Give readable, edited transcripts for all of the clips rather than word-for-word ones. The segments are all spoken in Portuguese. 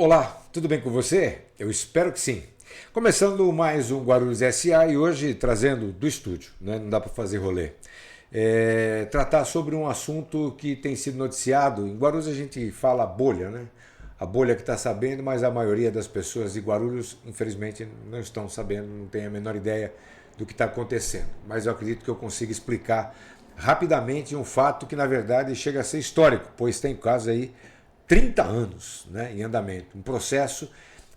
Olá, tudo bem com você? Eu espero que sim. Começando mais um Guarulhos SA e hoje trazendo do estúdio, né? Não dá para fazer rolê. Tratar sobre um assunto que tem sido noticiado. Em Guarulhos a gente fala bolha, né? A bolha que está sabendo, mas a maioria das pessoas de Guarulhos, infelizmente, não estão sabendo, não tem a menor ideia do que está acontecendo. Mas eu acredito que eu consiga explicar rapidamente um fato que, na verdade, chega a ser histórico, pois tem casos aí 30 anos, né, em andamento. Um processo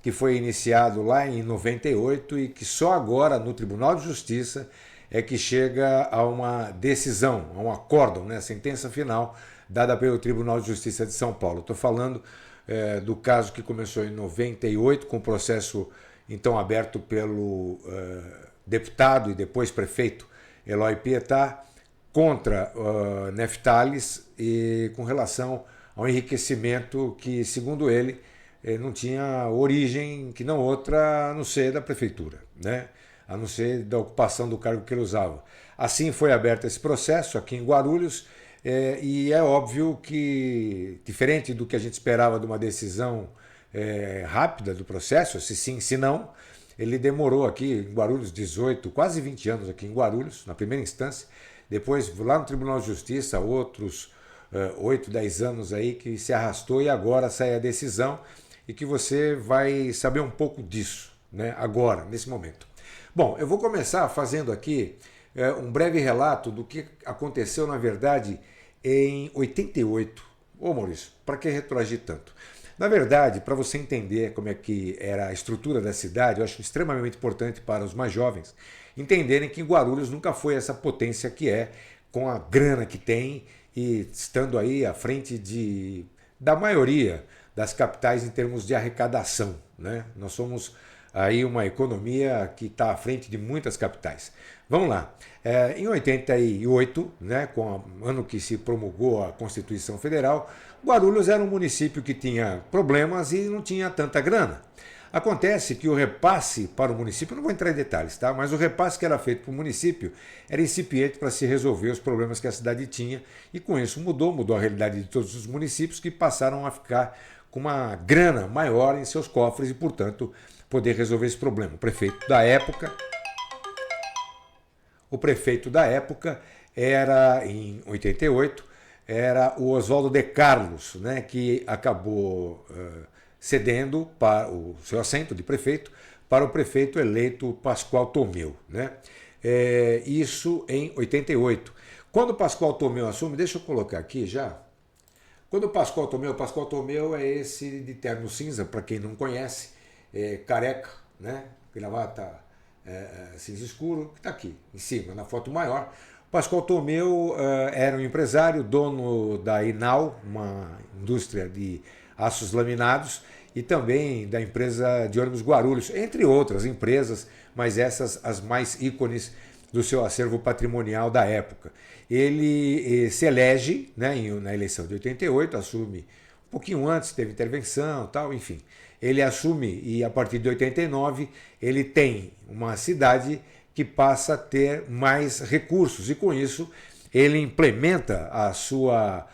que foi iniciado lá em 98 e que só agora, no Tribunal de Justiça, é que chega a uma decisão, a um acórdão, né, a sentença final dada pelo Tribunal de Justiça de São Paulo. Estou falando do caso que começou em 98, com o processo então aberto pelo deputado e depois prefeito Eloy Pietá contra Neftalis e com relação ao enriquecimento que, segundo ele, não tinha origem que não outra a não ser da prefeitura, né? A não ser da ocupação do cargo que ele usava. Assim foi aberto esse processo aqui em Guarulhos e é óbvio que, diferente do que a gente esperava de uma decisão rápida do processo, se sim, se não, ele demorou aqui em Guarulhos 18, quase 20 anos aqui em Guarulhos, na primeira instância, depois lá no Tribunal de Justiça, outros 8, 10 anos aí que se arrastou e agora sai a decisão e que você vai saber um pouco disso, né, agora, nesse momento. Bom, eu vou começar fazendo aqui um breve relato do que aconteceu, na verdade, em 88. Ô Maurício, para que retroagir tanto? Na verdade, para você entender como é que era a estrutura da cidade, eu acho extremamente importante para os mais jovens entenderem que Guarulhos nunca foi essa potência que é, com a grana que tem e estando aí à frente da maioria das capitais em termos de arrecadação, né? Nós somos aí uma economia que está à frente de muitas capitais. Vamos lá. Em 88, né, com o ano que se promulgou a Constituição Federal, Guarulhos era um município que tinha problemas e não tinha tanta grana. Acontece que o repasse para o município, não vou entrar em detalhes, tá? Mas o repasse que era feito para o município era incipiente para se resolver os problemas que a cidade tinha e com isso mudou a realidade de todos os municípios que passaram a ficar com uma grana maior em seus cofres e, portanto, poder resolver esse problema. O prefeito da época era, em 88, era o Oswaldo de Carlos, né, que acabou cedendo para o seu assento de prefeito para o prefeito eleito Pascoal Tomeu, né? Isso em 88. Quando o Pascoal Tomeu assume, deixa eu colocar aqui já. Quando o Pascoal Tomeu é esse de terno cinza, para quem não conhece, careca, né? Gravata cinza escuro, que está aqui em cima, na foto maior. Pascoal Tomeu era um empresário, dono da Inal, uma indústria de aços laminados, e também da empresa de ônibus Guarulhos, entre outras empresas, mas essas as mais ícones do seu acervo patrimonial da época. Ele se elege, né, na eleição de 88, assume um pouquinho antes, teve intervenção, tal, enfim. Ele assume e a partir de 89 ele tem uma cidade que passa a ter mais recursos e com isso ele implementa a sua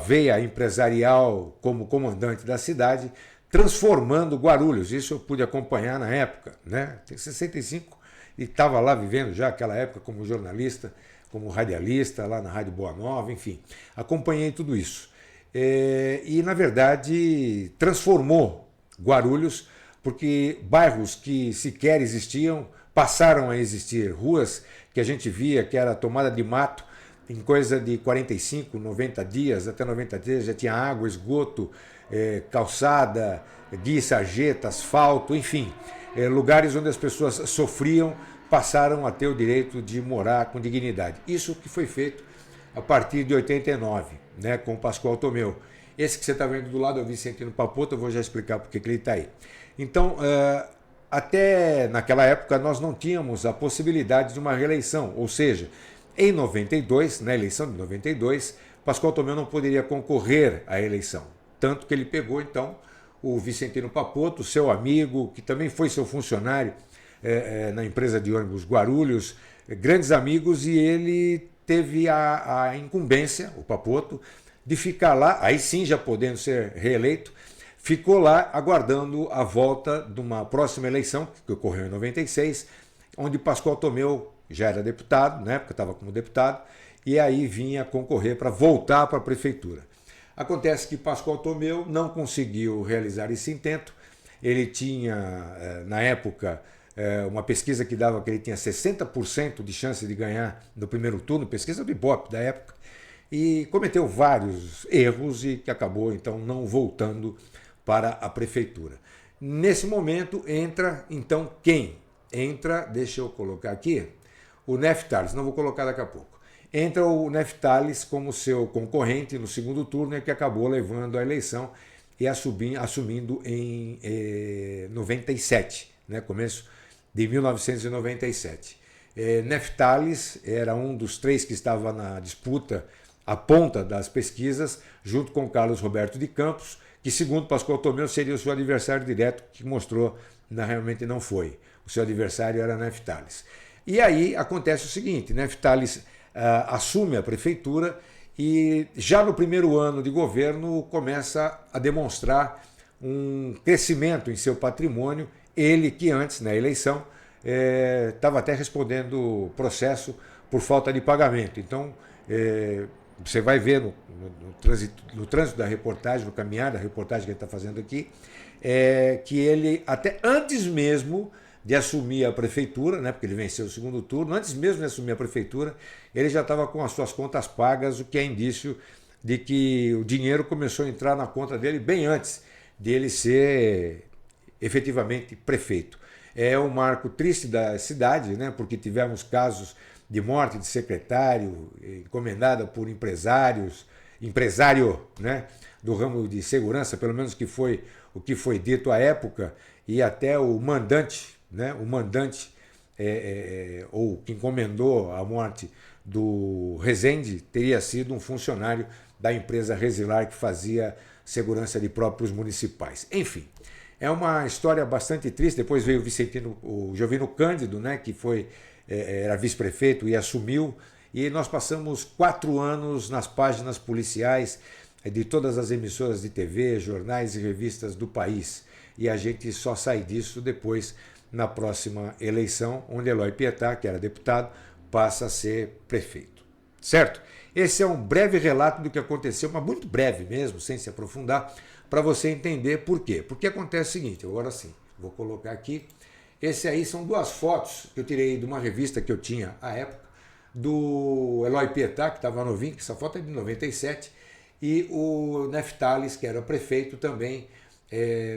veia empresarial como comandante da cidade, transformando Guarulhos. Isso eu pude acompanhar na época, né? Tem 65 e estava lá vivendo já aquela época como jornalista, como radialista, lá na Rádio Boa Nova, enfim. Acompanhei tudo isso. E, na verdade, transformou Guarulhos, porque bairros que sequer existiam passaram a existir, ruas que a gente via que era tomada de mato, em coisa de 45, 90 dias, até 90 dias já tinha água, esgoto, calçada, guia, sarjeta, asfalto, enfim. Lugares onde as pessoas sofriam passaram a ter o direito de morar com dignidade. Isso que foi feito a partir de 89, né, com o Pascoal Tomeu. Esse que você está vendo do lado é o Vicentino Papoto, eu vou já explicar porque que ele está aí. Então, até naquela época nós não tínhamos a possibilidade de uma reeleição, ou seja, em 92, na eleição de 92, Pascoal Tomeu não poderia concorrer à eleição. Tanto que ele pegou, então, o Vicentino Papoto, seu amigo, que também foi seu funcionário na empresa de ônibus Guarulhos, grandes amigos, e ele teve a incumbência, o Papoto, de ficar lá, aí sim já podendo ser reeleito, ficou lá aguardando a volta de uma próxima eleição, que ocorreu em 96, onde Pascoal Tomeu já era deputado, na época estava como deputado, e aí vinha concorrer para voltar para a prefeitura. Acontece que Pascoal Tomeu não conseguiu realizar esse intento. Ele tinha, na época, uma pesquisa que dava que ele tinha 60% de chance de ganhar no primeiro turno, pesquisa do Ibope da época, e cometeu vários erros e que acabou então não voltando para a prefeitura. Nesse momento entra então quem? Entra, deixa eu colocar aqui, o Neftales, não vou colocar daqui a pouco. Entra o Neftales como seu concorrente no segundo turno, que acabou levando a eleição e assumindo em 97, né, começo de 1997. Neftales era um dos três que estava na disputa, à ponta das pesquisas, junto com Carlos Roberto de Campos, que segundo Pascoal Tomeu seria o seu adversário direto, que mostrou realmente não foi. O seu adversário era Neftales. E aí acontece o seguinte, Neftales assume a prefeitura e já no primeiro ano de governo começa a demonstrar um crescimento em seu patrimônio, ele que antes, na eleição, estava até respondendo processo por falta de pagamento. Então, você vai ver no trânsito da reportagem, no caminhar da reportagem que ele está fazendo aqui, que ele, até antes mesmo de assumir a prefeitura, né, porque ele venceu o segundo turno, antes mesmo de assumir a prefeitura, ele já estava com as suas contas pagas, o que é indício de que o dinheiro começou a entrar na conta dele bem antes de ele ser efetivamente prefeito. É um marco triste da cidade, né, porque tivemos casos de morte de secretário, encomendada por empresário, né, do ramo de segurança, pelo menos que foi o que foi dito à época, e até o mandante, né, ou que encomendou a morte do Rezende, teria sido um funcionário da empresa Resilar que fazia segurança de próprios municipais. Enfim, é uma história bastante triste. Depois veio o Jovino Cândido, né, que era vice-prefeito e assumiu, e nós passamos 4 anos nas páginas policiais de todas as emissoras de TV, jornais e revistas do país. E a gente só sai disso depois, na próxima eleição, onde Eloy Pietá, que era deputado, passa a ser prefeito. Certo? Esse é um breve relato do que aconteceu, mas muito breve mesmo, sem se aprofundar, para você entender por quê. Porque acontece o seguinte, agora sim, vou colocar aqui. Esse aí são 2 fotos que eu tirei de uma revista que eu tinha à época, do Eloy Pietá, que estava novinho, que essa foto é de 97, e o Neftales, que era prefeito também,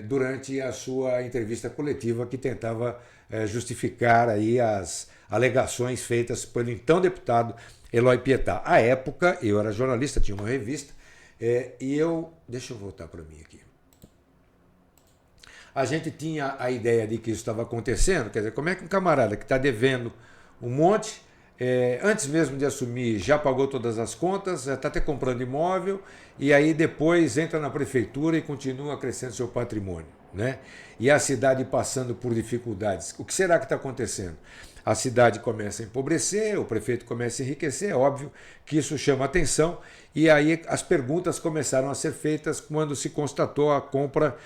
durante a sua entrevista coletiva, que tentava justificar aí as alegações feitas pelo então deputado Eloy Pietá. À época, eu era jornalista, tinha uma revista, e deixa eu voltar para mim aqui. A gente tinha a ideia de que isso estava acontecendo, quer dizer, como é que um camarada que está devendo um monte, antes mesmo de assumir, já pagou todas as contas, está até comprando imóvel, e aí depois entra na prefeitura e continua crescendo seu patrimônio, né? E a cidade passando por dificuldades. O que será que está acontecendo? A cidade começa a empobrecer, o prefeito começa a enriquecer, é óbvio que isso chama atenção, e aí as perguntas começaram a ser feitas quando se constatou a compra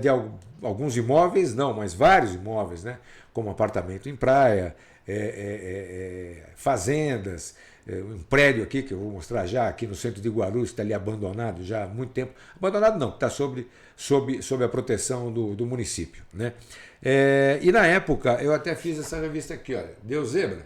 de alguns imóveis, não, mas vários imóveis, né? Como apartamento em praia, fazendas, um prédio aqui que eu vou mostrar já, aqui no centro de Guarulhos, está ali abandonado já há muito tempo. Abandonado não, está sob a proteção do município, né? E na época eu até fiz essa revista aqui, olha, Deu Zebra.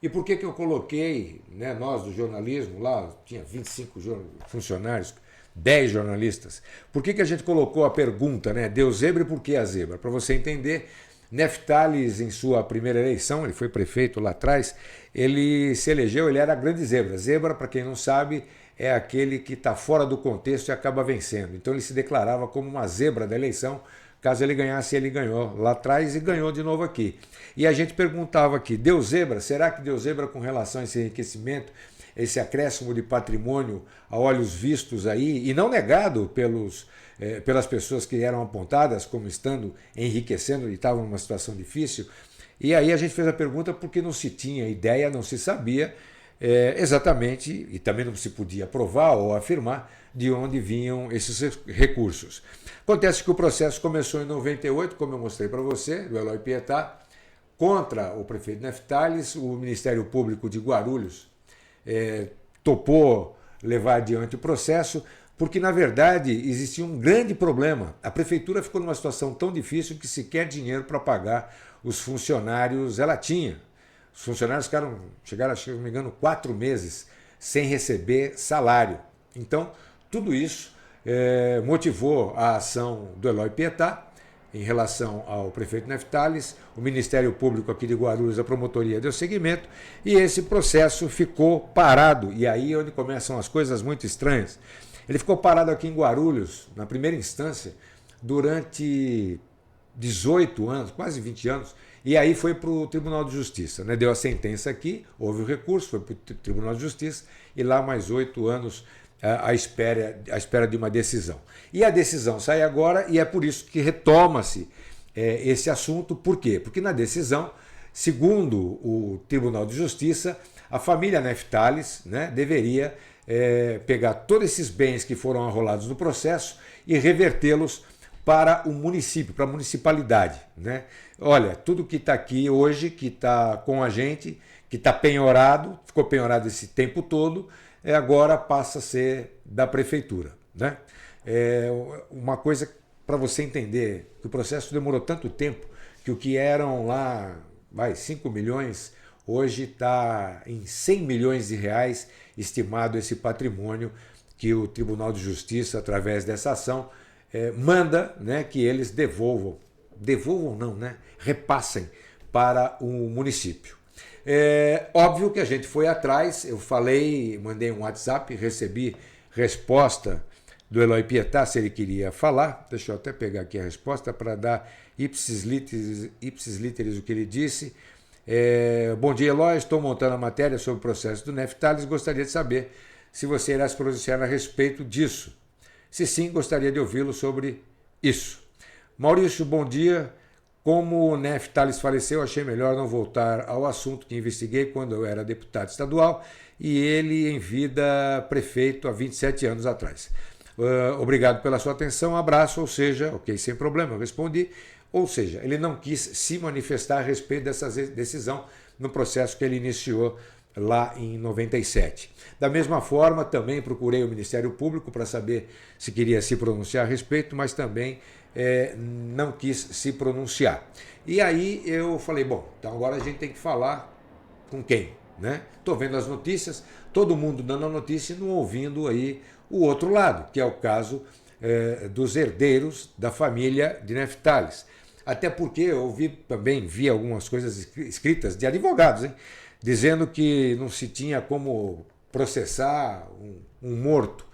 E por que eu coloquei, né, nós do jornalismo, lá tinha 25 funcionários, 10 jornalistas. Por que a gente colocou a pergunta, né, Deu Zebra e por que a zebra? Para você entender, Neftales, em sua primeira eleição, ele foi prefeito lá atrás, ele se elegeu, ele era a grande zebra. Zebra, para quem não sabe, é aquele que está fora do contexto e acaba vencendo. Então ele se declarava como uma zebra da eleição. Caso ele ganhasse, ele ganhou lá atrás e ganhou de novo aqui. E a gente perguntava aqui, deu zebra? Será que deu zebra com relação a esse enriquecimento, esse acréscimo de patrimônio a olhos vistos aí, e não negado pelas pessoas que eram apontadas como estando enriquecendo e estavam numa situação difícil? E aí a gente fez a pergunta porque não se tinha ideia, não se sabia exatamente, e também não se podia provar ou afirmar de onde vinham esses recursos. Acontece que o processo começou em 98, como eu mostrei para você, do Eloy Pietá, contra o prefeito Neftalis. O Ministério Público de Guarulhos topou levar adiante o processo, porque, na verdade, existia um grande problema. A prefeitura ficou numa situação tão difícil que sequer dinheiro para pagar os funcionários ela tinha. Os funcionários chegaram, se não me engano, 4 meses sem receber salário. Então, tudo isso motivou a ação do Eloy Pietá em relação ao prefeito Neftalis. O Ministério Público aqui de Guarulhos, a promotoria, deu seguimento e esse processo ficou parado. E aí é onde começam as coisas muito estranhas. Ele ficou parado aqui em Guarulhos, na primeira instância, durante 18 anos, quase 20 anos, e aí foi para o Tribunal de Justiça. Deu a sentença aqui, houve o recurso, foi para o Tribunal de Justiça, e lá mais 8 anos à espera de uma decisão. E a decisão sai agora, e é por isso que retoma-se esse assunto. Por quê? Porque na decisão, segundo o Tribunal de Justiça, a família Neftalis deveria pegar todos esses bens que foram arrolados no processo e revertê-los para o município, para a municipalidade. Olha, tudo que está aqui hoje, que está com a gente, que está penhorado, ficou penhorado esse tempo todo, agora passa a ser da prefeitura. Uma coisa para você entender, que o processo demorou tanto tempo que o que eram lá 5 milhões, hoje está em 100 milhões de reais estimado esse patrimônio que o Tribunal de Justiça, através dessa ação, manda que eles devolvam não, repassem para o município. Óbvio que a gente foi atrás, eu falei, mandei um WhatsApp, recebi resposta do Eloy Pietá, se ele queria falar. Deixa eu até pegar aqui a resposta para dar ipsis literis o que ele disse. Bom dia, Eloy, estou montando a matéria sobre o processo do Neftalis, gostaria de saber se você irá se pronunciar a respeito disso. Se sim, gostaria de ouvi-lo sobre isso. Maurício, bom dia. Como o Neftalis faleceu, achei melhor não voltar ao assunto que investiguei quando eu era deputado estadual e ele em vida prefeito há 27 anos atrás. Obrigado pela sua atenção, abraço, ou seja, ok, sem problema, eu respondi. Ou seja, ele não quis se manifestar a respeito dessa decisão no processo que ele iniciou lá em 97. Da mesma forma, também procurei o Ministério Público para saber se queria se pronunciar a respeito, mas também não quis se pronunciar. E aí eu falei, bom, então agora a gente tem que falar com quem? Estou vendo as notícias, todo mundo dando a notícia e não ouvindo aí o outro lado, que é o caso dos herdeiros da família de Neftalis. Até porque eu vi algumas coisas escritas de advogados, dizendo que não se tinha como processar um morto.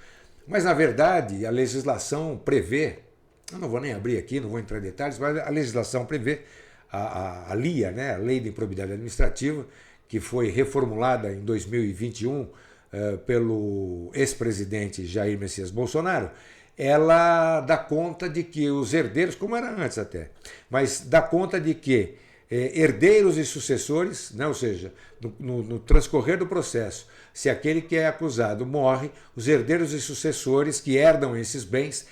Mas, na verdade, a legislação prevê, eu não vou nem abrir aqui, não vou entrar em detalhes, mas a legislação prevê, a LIA, a Lei de Improbidade Administrativa, que foi reformulada em 2021 pelo ex-presidente Jair Messias Bolsonaro, ela dá conta de que os herdeiros, como era antes até, mas dá conta de que herdeiros e sucessores, ou seja, no transcorrer do processo, se aquele que é acusado morre, os herdeiros e sucessores que herdam esses bens,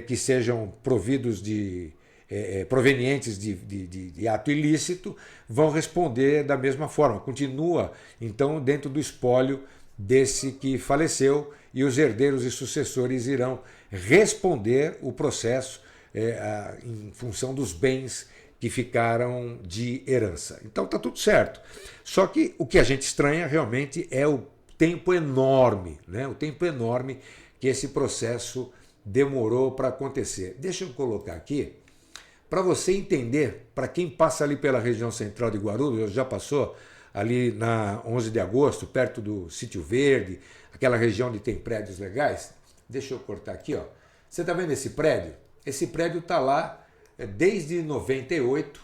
que sejam provenientes de ato ilícito, vão responder da mesma forma. Continua, então, dentro do espólio desse que faleceu e os herdeiros e sucessores irão responder o processo em função dos bens que ficaram de herança. Então está tudo certo. Só que o que a gente estranha realmente é o tempo enorme, o tempo enorme que esse processo demorou para acontecer. Deixa eu colocar aqui, para você entender, para quem passa ali pela região central de Guarulhos, já passou ali na 11 de agosto, perto do Sítio Verde, aquela região onde tem prédios legais. Deixa eu cortar aqui, ó. Você está vendo esse prédio? Esse prédio está lá desde 98,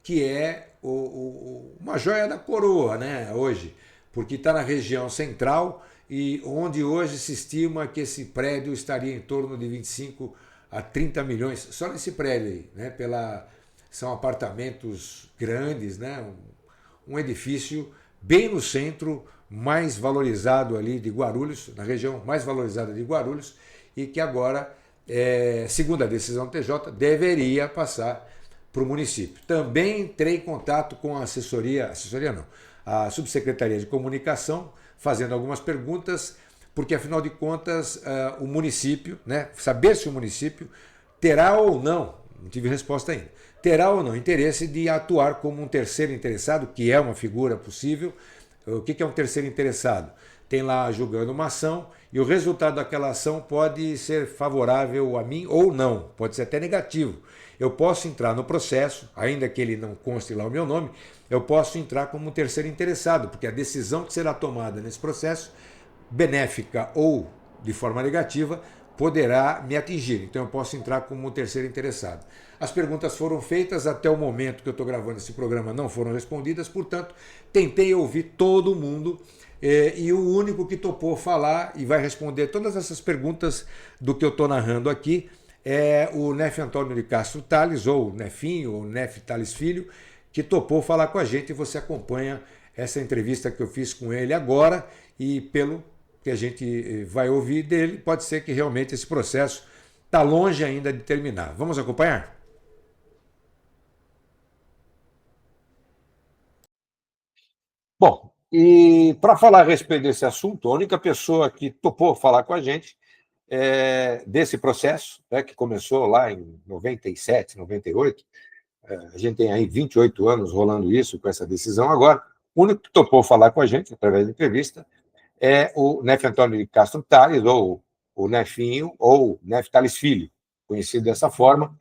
que é uma joia da coroa, hoje, porque está na região central e onde hoje se estima que esse prédio estaria em torno de 25 a 30 milhões, só nesse prédio aí, são apartamentos grandes, um edifício bem no centro mais valorizado ali de Guarulhos, na região mais valorizada de Guarulhos, e que agora, segundo a decisão do TJ, deveria passar para o município. Também entrei em contato com a assessoria não, a Subsecretaria de Comunicação, fazendo algumas perguntas, porque afinal de contas o município, né, saber se o município terá ou não tive resposta ainda, terá ou não interesse de atuar como um terceiro interessado, que é uma figura possível. O que é um terceiro interessado? Tem lá julgando uma ação e o resultado daquela ação pode ser favorável a mim ou não, pode ser até negativo. Eu posso entrar no processo, ainda que ele não conste lá o meu nome, eu posso entrar como um terceiro interessado, porque a decisão que será tomada nesse processo, benéfica ou de forma negativa, poderá me atingir. Então eu posso entrar como um terceiro interessado. As perguntas foram feitas, até o momento que eu estou gravando esse programa não foram respondidas, portanto, tentei ouvir todo mundo e o único que topou falar e vai responder todas essas perguntas do que eu estou narrando aqui é o Nefe Antônio de Castro Tales, ou Nefinho, ou Nefe Tales Filho, que topou falar com a gente, e você acompanha essa entrevista que eu fiz com ele agora, e pelo que a gente vai ouvir dele, pode ser que realmente esse processo está longe ainda de terminar. Vamos acompanhar? Bom, e para falar a respeito desse assunto, a única pessoa que topou falar com a gente desse processo, né, que começou lá em 97, 98, a gente tem aí 28 anos rolando isso, com essa decisão agora, o único que topou falar com a gente, através da entrevista, é o Nefe Antônio de Castro Tales, ou o Nefinho, ou Nefe Tales Filho, conhecido dessa forma,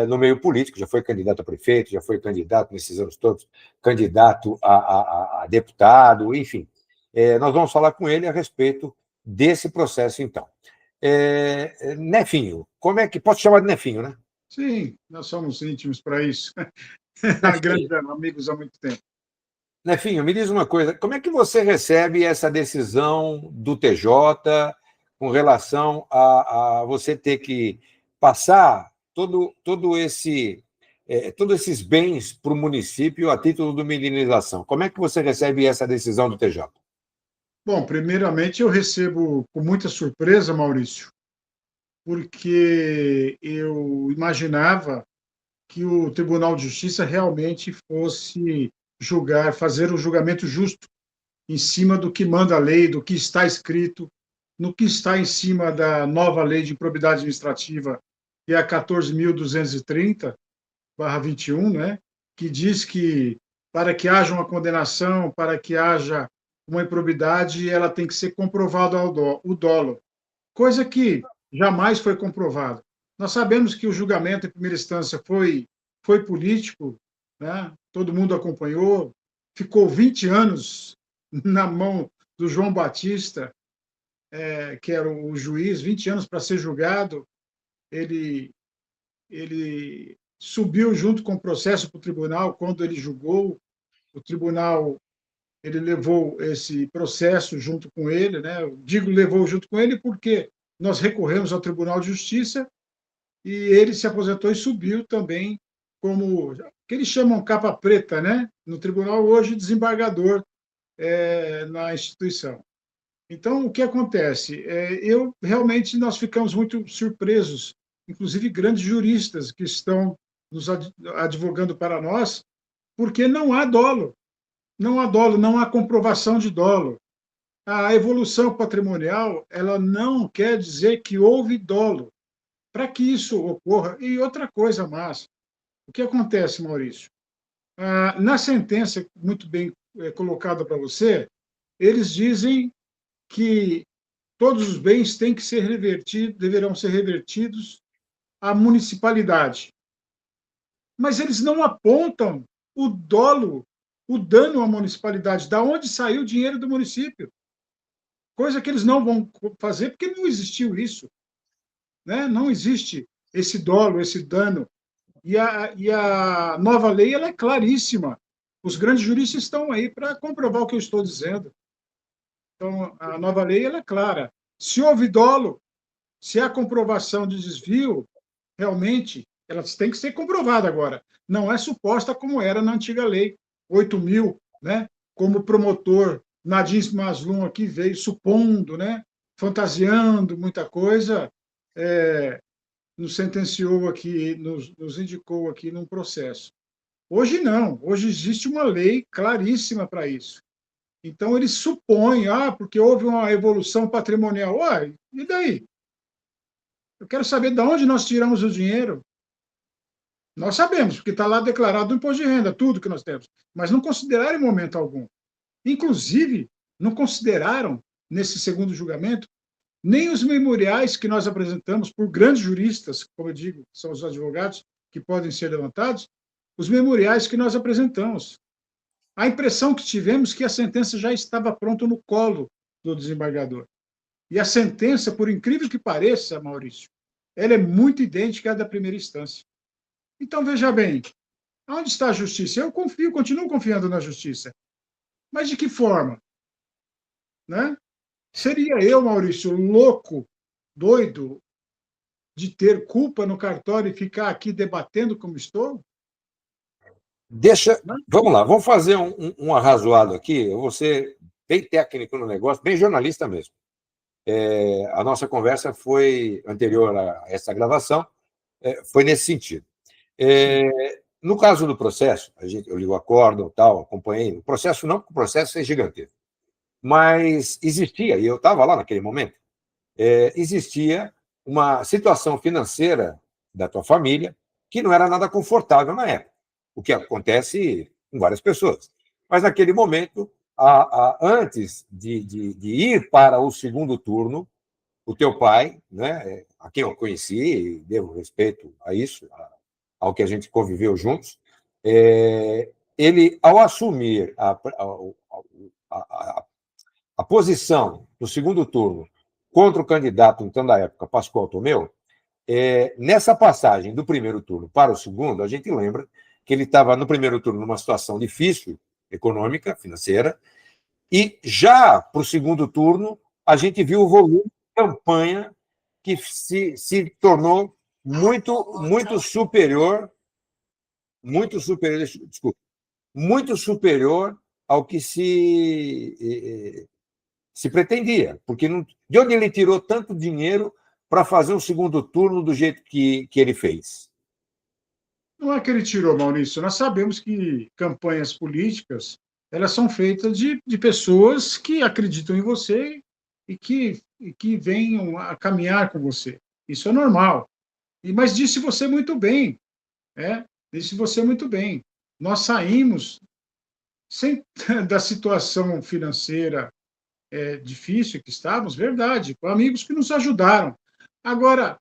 no meio político, já foi candidato a prefeito, já foi candidato nesses anos todos, candidato a deputado, enfim. Nós vamos falar com ele a respeito desse processo, então. Nefinho, como é que... Posso chamar de Nefinho, né? Sim, nós somos íntimos para isso. Nefinho, Grandes amigos há muito tempo. Nefinho, me diz uma coisa, como é que você recebe essa decisão do TJ com relação a você ter que passar todos esses bens para o município a título de minimização? Como é que você recebe essa decisão do TJ? Bom, primeiramente eu recebo com muita surpresa, Maurício, porque eu imaginava que o Tribunal de Justiça realmente fosse julgar, fazer o julgamento justo em cima do que manda a lei, do que está escrito, no que está em cima da nova lei de improbidade administrativa, que é a 14.230/21, né, que diz que para que haja uma condenação, para que haja uma improbidade, ela tem que ser comprovado o dolo, coisa que jamais foi comprovada. Nós sabemos que o julgamento em primeira instância foi político, né? Todo mundo acompanhou, ficou 20 anos na mão do João Batista, que era o juiz, 20 anos para ser julgado. Ele subiu junto com o processo para o tribunal quando ele julgou. O tribunal ele levou esse processo junto com ele, né? Eu digo levou junto com ele porque nós recorremos ao Tribunal de Justiça e ele se aposentou e subiu também como que eles chamam capa preta, né? No tribunal hoje desembargador na instituição. Então o que acontece? Eu realmente nós ficamos muito surpresos, inclusive grandes juristas que estão nos advogando para nós, porque não há dolo. Não há dolo, não há comprovação de dolo. A evolução patrimonial, ela não quer dizer que houve dolo. Para que isso ocorra, e outra coisa mais, o que acontece, Maurício? Na sentença, muito bem colocada para você, eles dizem que todos os bens têm que ser revertidos, deverão ser revertidos à municipalidade. Mas eles não apontam o dolo, o dano à municipalidade, da onde saiu o dinheiro do município. Coisa que eles não vão fazer porque não existiu isso, né? Não existe esse dolo, esse dano. E a nova lei ela é claríssima. Os grandes juristas estão aí para comprovar o que eu estou dizendo. Então, a nova lei ela é clara. Se houve dolo, se há comprovação de desvio, realmente, ela tem que ser comprovada agora. Não é suposta como era na antiga lei 8.000, né? Como promotor Nadim Maslum aqui veio supondo, né, fantasiando muita coisa, nos sentenciou aqui, nos indicou aqui num processo. Hoje não, hoje existe uma lei claríssima para isso. Então, eles supõem, porque houve uma evolução patrimonial. Uai, e daí? Eu quero saber de onde nós tiramos o dinheiro. Nós sabemos, porque está lá declarado no imposto de renda, tudo que nós temos, mas não consideraram em momento algum. Inclusive, não consideraram, nesse segundo julgamento, nem os memoriais que nós apresentamos por grandes juristas, como eu digo, são os advogados que podem ser levantados, os memoriais que nós apresentamos. A impressão que tivemos é que a sentença já estava pronta no colo do desembargador. E a sentença, por incrível que pareça, Maurício, ela é muito idêntica à da primeira instância. Então, veja bem, onde está a justiça? Eu confio, continuo confiando na justiça. Mas de que forma? Né? Seria eu, Maurício, louco, doido, de ter culpa no cartório e ficar aqui debatendo como estou? Deixa. Vamos lá, vamos fazer um arrazoado aqui. Eu vou ser bem técnico no negócio, bem jornalista mesmo. A nossa conversa foi anterior a essa gravação, foi nesse sentido. No caso do processo, eu li o acórdão, tal, acompanhei. O processo não, porque o processo é gigantesco. Mas existia, e eu estava lá naquele momento, existia uma situação financeira da tua família que não era nada confortável na época, o que acontece com várias pessoas. Mas naquele momento, antes de ir para o segundo turno, o teu pai, né, a quem eu conheci, e devo respeito a isso, ao que a gente conviveu juntos, ele, ao assumir a posição no segundo turno contra o candidato, então, da época, Pascoal Tomeu, nessa passagem do primeiro turno para o segundo, a gente lembra que ele estava no primeiro turno numa situação difícil, econômica, financeira, e já para o segundo turno, a gente viu o volume de campanha que se tornou muito superior, desculpa, muito superior ao que se pretendia, porque não, de onde ele tirou tanto dinheiro para fazer um segundo turno do jeito que ele fez? Não é que ele tirou, Maurício. Nós sabemos que campanhas políticas elas são feitas de pessoas que acreditam em você e que venham a caminhar com você. Isso é normal. Mas disse você muito bem, disse você muito bem. Nós saímos da situação financeira difícil que estávamos, verdade, com amigos que nos ajudaram. Agora,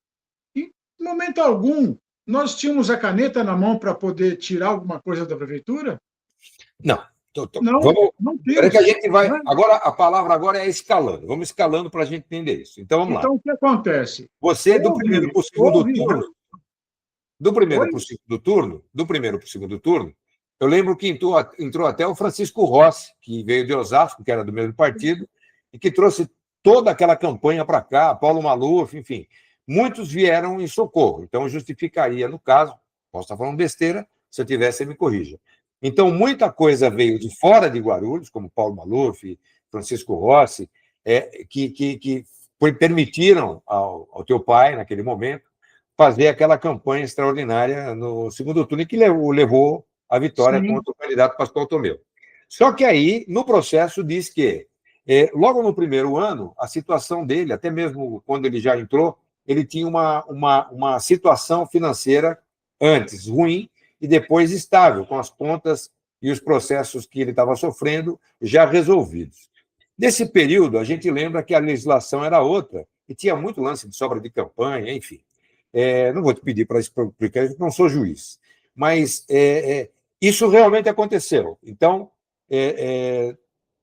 em momento algum, nós tínhamos a caneta na mão para poder tirar alguma coisa da prefeitura? Não. Não, Vamos. não Espera que a temos. gente vai. Né? Agora, a palavra agora é escalando. Vamos escalando para a gente entender isso. Então, vamos lá. Então, o que acontece? Você, do primeiro para o segundo turno, do primeiro para o segundo turno, eu lembro que entrou até o Francisco Rossi, que veio de Osasco, que era do mesmo partido, e que trouxe toda aquela campanha para cá, Paulo Maluf, enfim. Muitos vieram em socorro. Então, justificaria, no caso, posso estar falando besteira, se eu tivesse, você me corrija. Então, muita coisa veio de fora de Guarulhos, como Paulo Maluf, Francisco Rossi, que permitiram ao teu pai, naquele momento, fazer aquela campanha extraordinária no segundo turno, que levou à vitória Sim. contra o candidato Pascoal Tomeu. Só que aí, no processo, diz que, logo no primeiro ano, a situação dele, até mesmo quando ele já entrou, ele tinha uma situação financeira antes ruim e depois estável, com as contas e os processos que ele estava sofrendo já resolvidos. Nesse período, a gente lembra que a legislação era outra e tinha muito lance de sobra de campanha, enfim. Não vou te pedir para explicar, eu não sou juiz, mas isso realmente aconteceu. Então,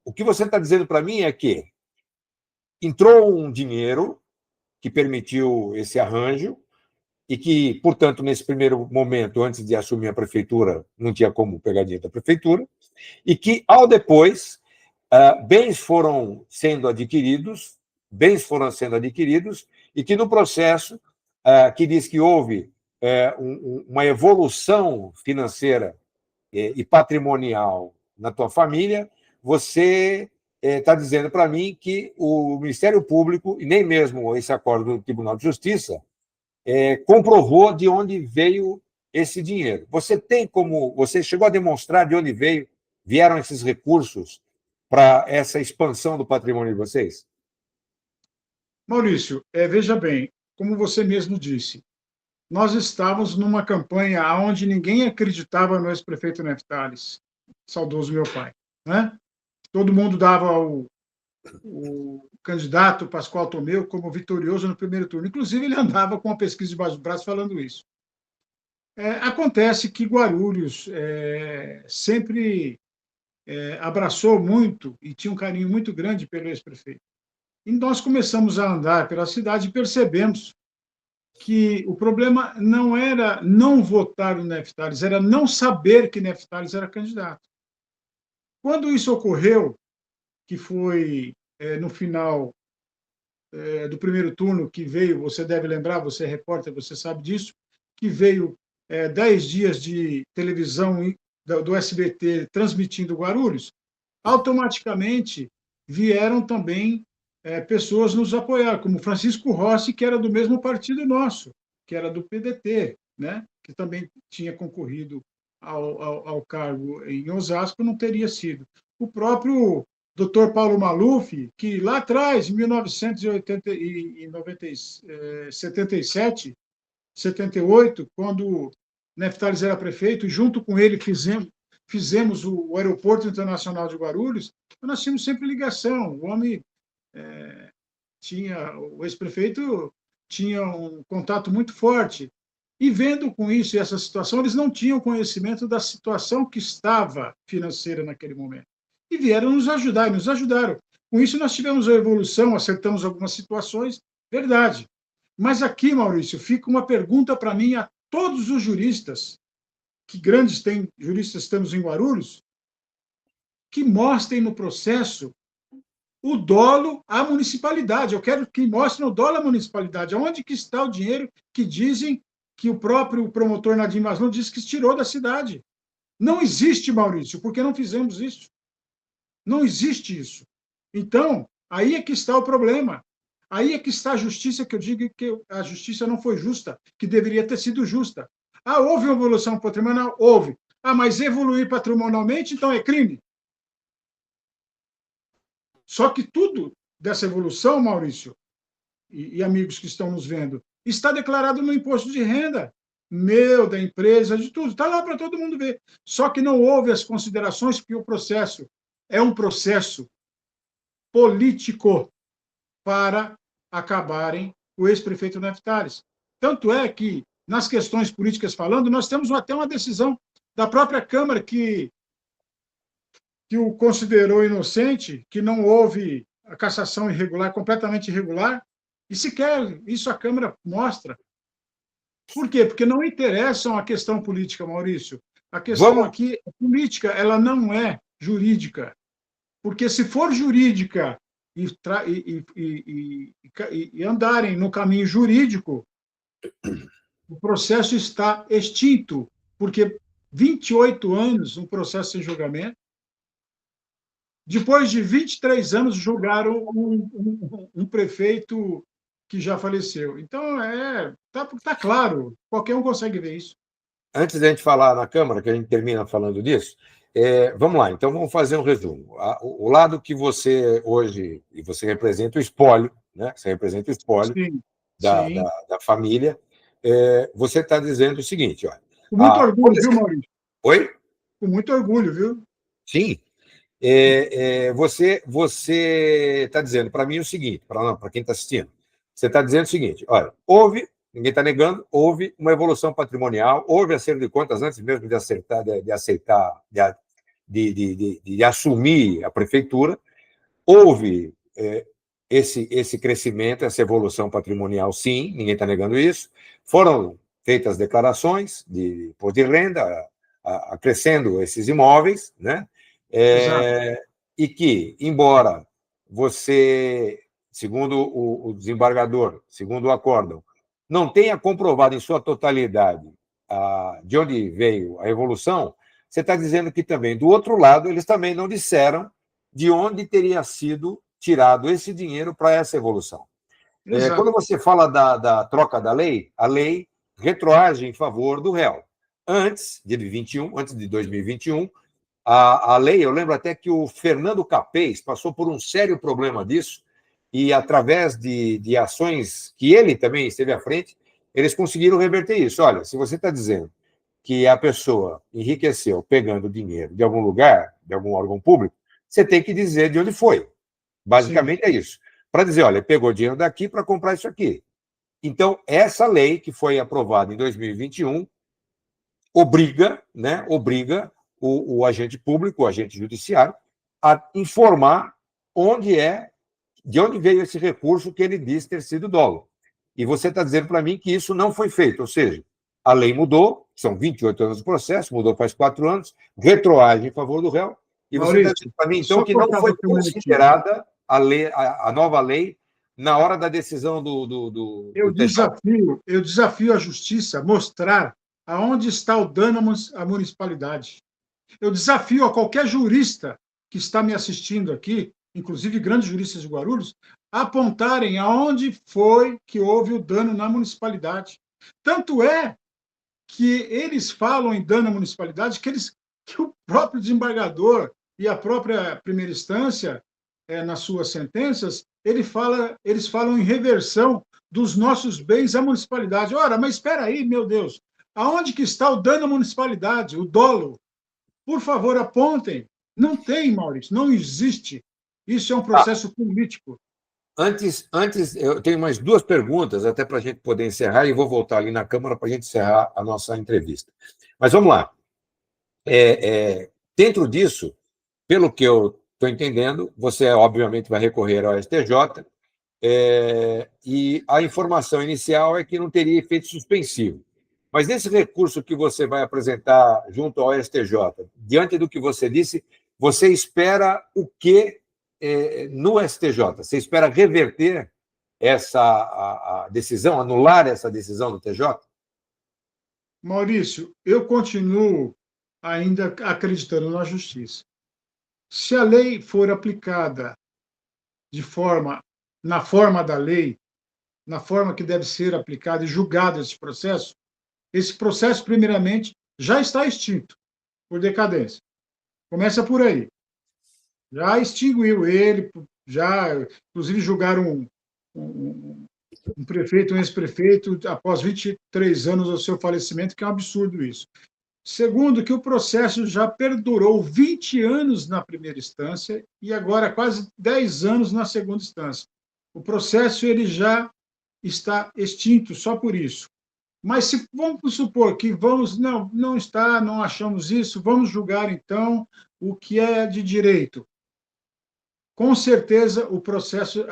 o que você está dizendo para mim é que entrou um dinheiro que permitiu esse arranjo e que, portanto, nesse primeiro momento, antes de assumir a prefeitura, não tinha como pegar dinheiro da prefeitura, e que, ao depois, bens foram sendo adquiridos, e que no processo, que diz que houve uma evolução financeira e patrimonial na tua família, você está dizendo para mim que o Ministério Público, e nem mesmo esse acordo do Tribunal de Justiça, comprovou de onde veio esse dinheiro. Você chegou a demonstrar de onde vieram esses recursos para essa expansão do patrimônio de vocês? Maurício, veja bem, como você mesmo disse, nós estávamos numa campanha onde ninguém acreditava no ex-prefeito Neftales, saudoso meu pai, né? Todo mundo dava o candidato Pascoal Tomeu como vitorioso no primeiro turno. Inclusive, ele andava com a pesquisa debaixo do braço falando isso. Acontece que Guarulhos sempre abraçou muito e tinha um carinho muito grande pelo ex-prefeito. E nós começamos a andar pela cidade e percebemos que o problema não era não votar no Neftales, era não saber que Neftales era candidato. Quando isso ocorreu, que foi no final do primeiro turno, que veio, você deve lembrar, você é repórter, você sabe disso, que veio 10 dias de televisão do SBT transmitindo Guarulhos, automaticamente vieram também pessoas nos apoiar, como Francisco Rossi, que era do mesmo partido nosso, que era do PDT, né? Que também tinha concorrido ao cargo em Osasco, não teria sido. O próprio Dr. Paulo Maluf, que lá atrás, em 1977, 78, quando Neftales era prefeito, junto com ele fizemos o Aeroporto Internacional de Guarulhos, nós tínhamos sempre ligação. O homem o ex-prefeito tinha um contato muito forte. E vendo com isso e essa situação, eles não tinham conhecimento da situação que estava financeira naquele momento. E vieram nos ajudar, e nos ajudaram. Com isso, nós tivemos a evolução, acertamos algumas situações, verdade. Mas aqui, Maurício, fica uma pergunta para mim a todos os juristas, que grandes juristas temos em Guarulhos, que mostrem no processo o dolo à municipalidade. Eu quero que mostrem o dolo à municipalidade. Onde que está o dinheiro que dizem que o próprio promotor Nadim Maslow disse que tirou da cidade? Não existe, Maurício, porque não fizemos isso. Não existe isso. Então, aí é que está o problema. Aí é que está a justiça, que eu digo que a justiça não foi justa, que deveria ter sido justa. Houve uma evolução patrimonial? Houve. Mas evoluir patrimonialmente, então é crime? Só que tudo dessa evolução, Maurício, e amigos que estão nos vendo, está declarado no imposto de renda, meu, da empresa, de tudo. Está lá para todo mundo ver. Só que não houve as considerações, porque o processo é um processo político para acabarem o ex-prefeito Neftales. Tanto é que, nas questões políticas falando, nós temos até uma decisão da própria Câmara que o considerou inocente, que não houve a cassação irregular, completamente irregular, e sequer isso a Câmara mostra. Por quê? Porque não interessa a questão política, Maurício. A questão aqui é política, ela não é jurídica. Porque se for jurídica e andarem no caminho jurídico, o processo está extinto, porque 28 anos um processo sem julgamento, depois de 23 anos julgaram um prefeito que já faleceu. Então, tá claro, qualquer um consegue ver isso. Antes da gente falar na Câmara, que a gente termina falando disso, vamos lá, então vamos fazer um resumo. O lado que você hoje, e você representa o espólio, né? Você representa o espólio Sim, da família, você está dizendo o seguinte, olha. Com muito orgulho, viu, Maurício? Oi? Com muito orgulho, viu? Sim. Você está dizendo para mim o seguinte, para quem está assistindo, você está dizendo o seguinte, olha, ninguém está negando, houve uma evolução patrimonial, houve acerto de contas antes mesmo de aceitar, de assumir a prefeitura, houve esse crescimento, essa evolução patrimonial, sim, ninguém está negando isso, foram feitas declarações de imposto de renda, acrescendo esses imóveis, né? E que, embora você, segundo o desembargador, segundo o acórdão, não tenha comprovado em sua totalidade de onde veio a evolução, você está dizendo que também, do outro lado, eles também não disseram de onde teria sido tirado esse dinheiro para essa evolução. Quando você fala da troca da lei, a lei retroage em favor do réu. Antes de 2021, a lei, eu lembro até que o Fernando Capês passou por um sério problema disso, e através de ações que ele também esteve à frente, eles conseguiram reverter isso. Olha, se você está dizendo que a pessoa enriqueceu pegando dinheiro de algum lugar, de algum órgão público, você tem que dizer de onde foi. Basicamente é isso. Para dizer, olha, pegou dinheiro daqui para comprar isso aqui. Então, essa lei que foi aprovada em 2021 obriga, né, o agente público, o agente judiciário, a informar de onde veio esse recurso que ele diz ter sido dolo. E você está dizendo para mim que isso não foi feito, ou seja, a lei mudou, são 28 anos de processo, mudou faz 4 anos, retroage em favor do réu, e você está dizendo para mim, então, que não foi considerada a nova lei na hora da decisão do Eu desafio a justiça a mostrar aonde está o dano à municipalidade. Eu desafio a qualquer jurista que está me assistindo aqui, inclusive grandes juristas de Guarulhos, a apontarem aonde foi que houve o dano na municipalidade. Tanto é que eles falam em dano à municipalidade que o próprio desembargador e a própria primeira instância, nas suas sentenças, eles falam em reversão dos nossos bens à municipalidade. Ora, mas espera aí, meu Deus, aonde que está o dano à municipalidade, o dolo? Por favor, apontem. Não tem, Maurício, não existe. Isso é um processo político. Antes, eu tenho mais 2 perguntas, até para a gente poder encerrar, e vou voltar ali na Câmara para a gente encerrar a nossa entrevista. Mas vamos lá. Dentro disso, pelo que eu estou entendendo, você, obviamente, vai recorrer ao STJ, e a informação inicial é que não teria efeito suspensivo. Mas nesse recurso que você vai apresentar junto ao STJ, diante do que você disse, você espera o quê no STJ? Você espera reverter a decisão, anular essa decisão do TJ? Maurício, eu continuo ainda acreditando na justiça. Se a lei for aplicada na forma da lei, na forma que deve ser aplicada e julgado esse processo, primeiramente, já está extinto por decadência. Começa por aí. Já extinguiu ele, já, inclusive, julgaram um prefeito, um ex-prefeito, após 23 anos do seu falecimento, que é um absurdo isso. Segundo, que o processo já perdurou 20 anos na primeira instância e agora quase 10 anos na segunda instância. O processo ele já está extinto só por isso. Mas se vamos supor que não está, não achamos isso, vamos julgar então o que é de direito. Com certeza o processo,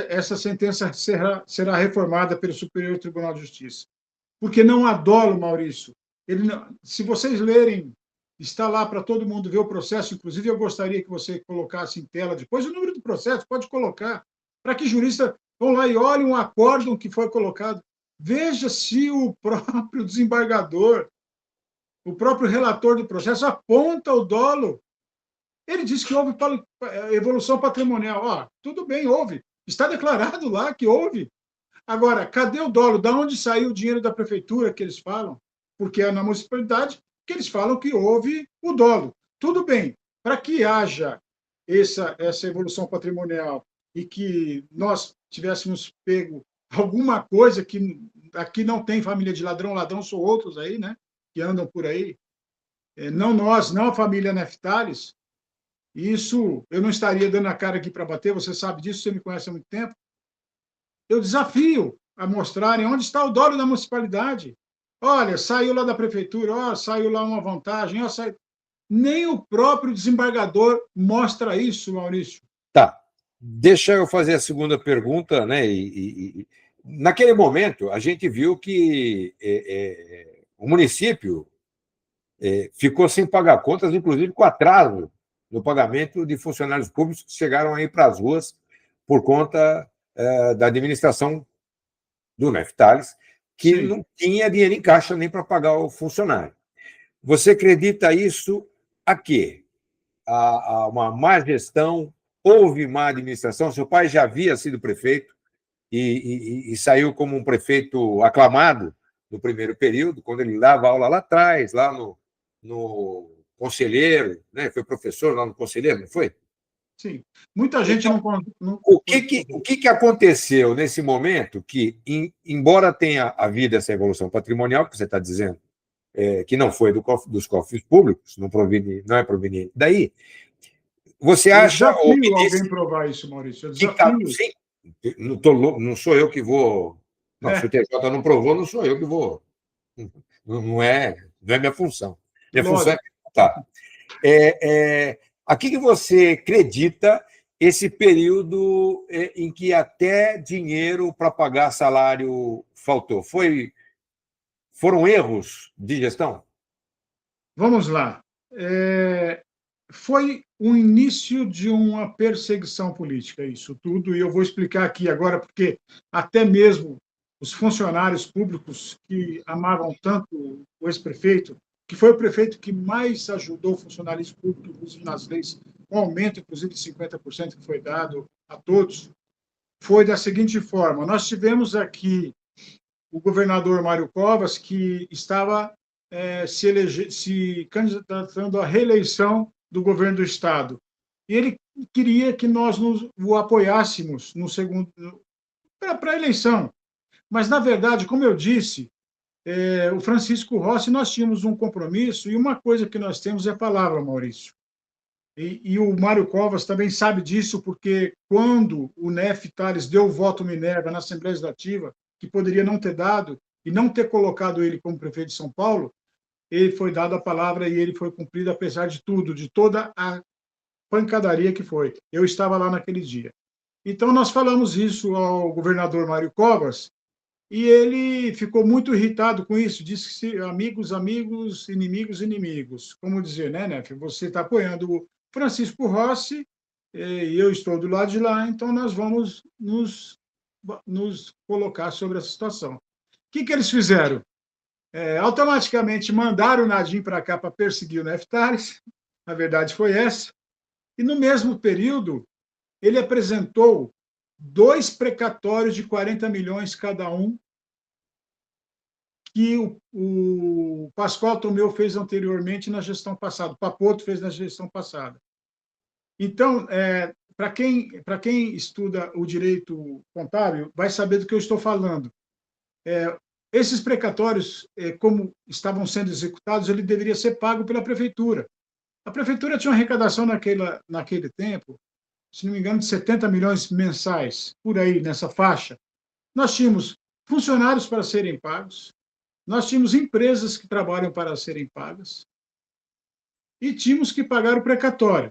essa sentença será reformada pelo Superior Tribunal de Justiça. Porque não há dolo, Maurício. Se vocês lerem, está lá para todo mundo ver o processo, inclusive eu gostaria que você colocasse em tela depois o número do processo, pode colocar, para que juristas vão lá e olhem o acórdão que foi colocado. Veja se o próprio desembargador, o próprio relator do processo aponta o dolo. Ele disse que houve evolução patrimonial. Tudo bem, houve. Está declarado lá que houve. Agora, cadê o dolo? Da onde saiu o dinheiro da prefeitura que eles falam? Porque é na municipalidade que eles falam que houve o dolo. Tudo bem. Para que haja essa evolução patrimonial e que nós tivéssemos pego alguma coisa que aqui não tem família de ladrão, ladrão são outros aí, né? Que andam por aí. Não nós, não a família Neftales. Isso eu não estaria dando a cara aqui para bater, você sabe disso, você me conhece há muito tempo. Eu desafio a mostrarem onde está o dolo da municipalidade. Olha, saiu lá da prefeitura, saiu lá uma vantagem, saiu... Nem o próprio desembargador mostra isso, Maurício. Tá. Deixa eu fazer a segunda pergunta, né? Naquele momento, a gente viu que o município ficou sem pagar contas, inclusive com atraso no pagamento de funcionários públicos que chegaram aí para as ruas por conta da administração do Neftales, que Sim. não tinha dinheiro em caixa nem para pagar o funcionário. Você acredita isso a quê? a uma má gestão, houve má administração. Seu pai já havia sido prefeito e saiu como um prefeito aclamado no primeiro período, quando ele dava aula lá atrás, lá no Conselheiro, né? Foi professor lá no Conselheiro, não foi? Sim. Muita gente Então, não. o que aconteceu nesse momento que, embora tenha havido essa evolução patrimonial, que você está dizendo, que não foi dos cofres públicos, não é proveniente daí, você Eu acha, ou desafio me alguém disse, provar isso, Maurício. Eu que desafio. sim, não sou eu que vou. Não, se o É, TJ não provou, não sou eu que vou. Não é minha função. Minha função é lógico. perguntar. A que você acredita esse período em que até dinheiro para pagar salário faltou? Foram erros de gestão? Vamos lá. Foi o início de uma perseguição política, isso tudo, e eu vou explicar aqui agora, porque até mesmo os funcionários públicos que amavam tanto o ex-prefeito, que foi o prefeito que mais ajudou o funcionalismo público, inclusive nas leis, com aumento, inclusive, de 50% que foi dado a todos, foi da seguinte forma: nós tivemos aqui o governador Mário Covas, que estava se candidatando à reeleição do governo do Estado. E ele queria que nós o apoiássemos no segundo para a eleição. Mas, na verdade, como eu disse, o Francisco Rossi, nós tínhamos um compromisso, e uma coisa que nós temos é a palavra, Maurício. E o Mário Covas também sabe disso, porque quando o Nef Tales deu o voto Minerva na Assembleia Legislativa, que poderia não ter dado, e não ter colocado ele como prefeito de São Paulo, ele foi dado a palavra e ele foi cumprido, apesar de tudo, de toda a pancadaria que foi. Eu estava lá naquele dia. Então, nós falamos isso ao governador Mário Covas, e ele ficou muito irritado com isso, disse que amigos, amigos, inimigos, inimigos. Como dizer, né, Nef? Você está apoiando o Francisco Rossi e eu estou do lado de lá, então nós vamos nos colocar sobre essa situação. O que eles fizeram? Automaticamente mandaram o Nadim para cá para perseguir o Neftales, a verdade foi essa, e no mesmo período ele apresentou 2 precatórios de 40 milhões cada um, que o Pascoal Tomeu fez anteriormente na gestão passada, o Papoto fez na gestão passada. Então, para quem estuda o direito contábil, vai saber do que eu estou falando. Esses precatórios, como estavam sendo executados, ele deveria ser pago pela prefeitura. A prefeitura tinha uma arrecadação naquele tempo, se não me engano, de 70 milhões mensais, por aí, nessa faixa. Nós tínhamos funcionários para serem pagos, nós tínhamos empresas que trabalham para serem pagas e tínhamos que pagar o precatório.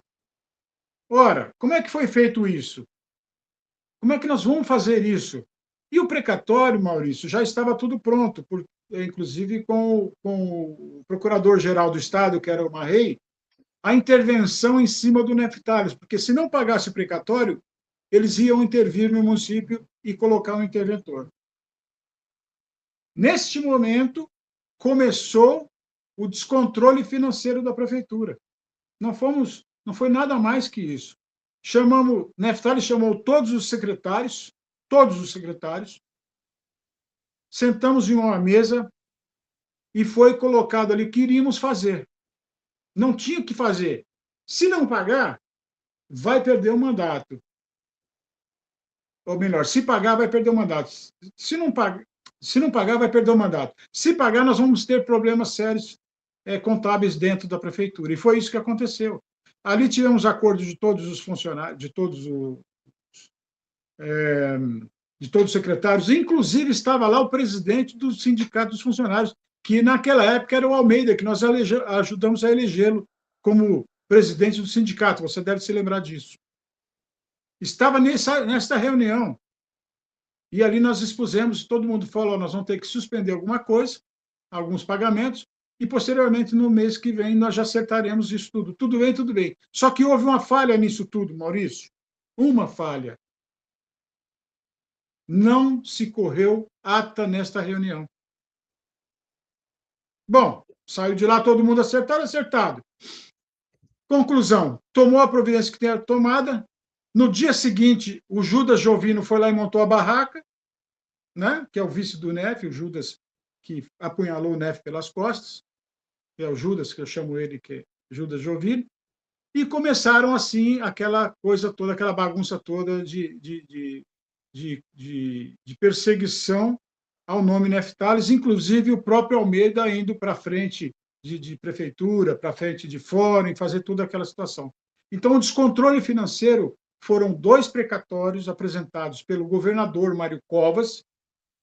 Ora, como é que foi feito isso? Como é que nós vamos fazer isso? E o precatório, Maurício, já estava tudo pronto, inclusive com o procurador-geral do Estado, que era o Marrei, a intervenção em cima do Neftales, porque se não pagasse o precatório, eles iam intervir no município e colocar um interventor. Neste momento, começou o descontrole financeiro da prefeitura. Não foi nada mais que isso. Neftali chamou todos os secretários, sentamos em uma mesa e foi colocado ali o que iríamos fazer. Não tinha o que fazer. Se não pagar, vai perder o mandato. Ou melhor, se pagar, vai perder o mandato. Se não pagar, vai perder o mandato. Se pagar, nós vamos ter problemas sérios contábeis dentro da prefeitura. E foi isso que aconteceu. Ali tivemos acordo de todos os funcionários, de todos os secretários, inclusive estava lá o presidente do Sindicato dos Funcionários, que naquela época era o Almeida, que nós ajudamos a elegê-lo como presidente do sindicato. Você deve se lembrar disso. Estava nesta reunião. E ali nós expusemos, todo mundo falou, nós vamos ter que suspender alguma coisa, alguns pagamentos, e posteriormente, no mês que vem, nós já acertaremos isso tudo. Tudo bem, tudo bem. Só que houve uma falha nisso tudo, Maurício. Uma falha. Não se correu ata nesta reunião. Bom, saiu de lá todo mundo acertado. Conclusão, tomou a providência que tinha tomada. No dia seguinte, o Judas Jovino foi lá e montou a barraca, né? Que é o vice do Neff, o Judas que apunhalou o Neff pelas costas, é o Judas, que eu chamo ele, que é Judas Jovino, e começaram, assim, aquela coisa toda, aquela bagunça toda de perseguição ao nome Neftalis, inclusive o próprio Almeida indo para frente de prefeitura, para frente de fórum, fazer toda aquela situação. Então, o descontrole financeiro foram 2 precatórios apresentados pelo governador Mário Covas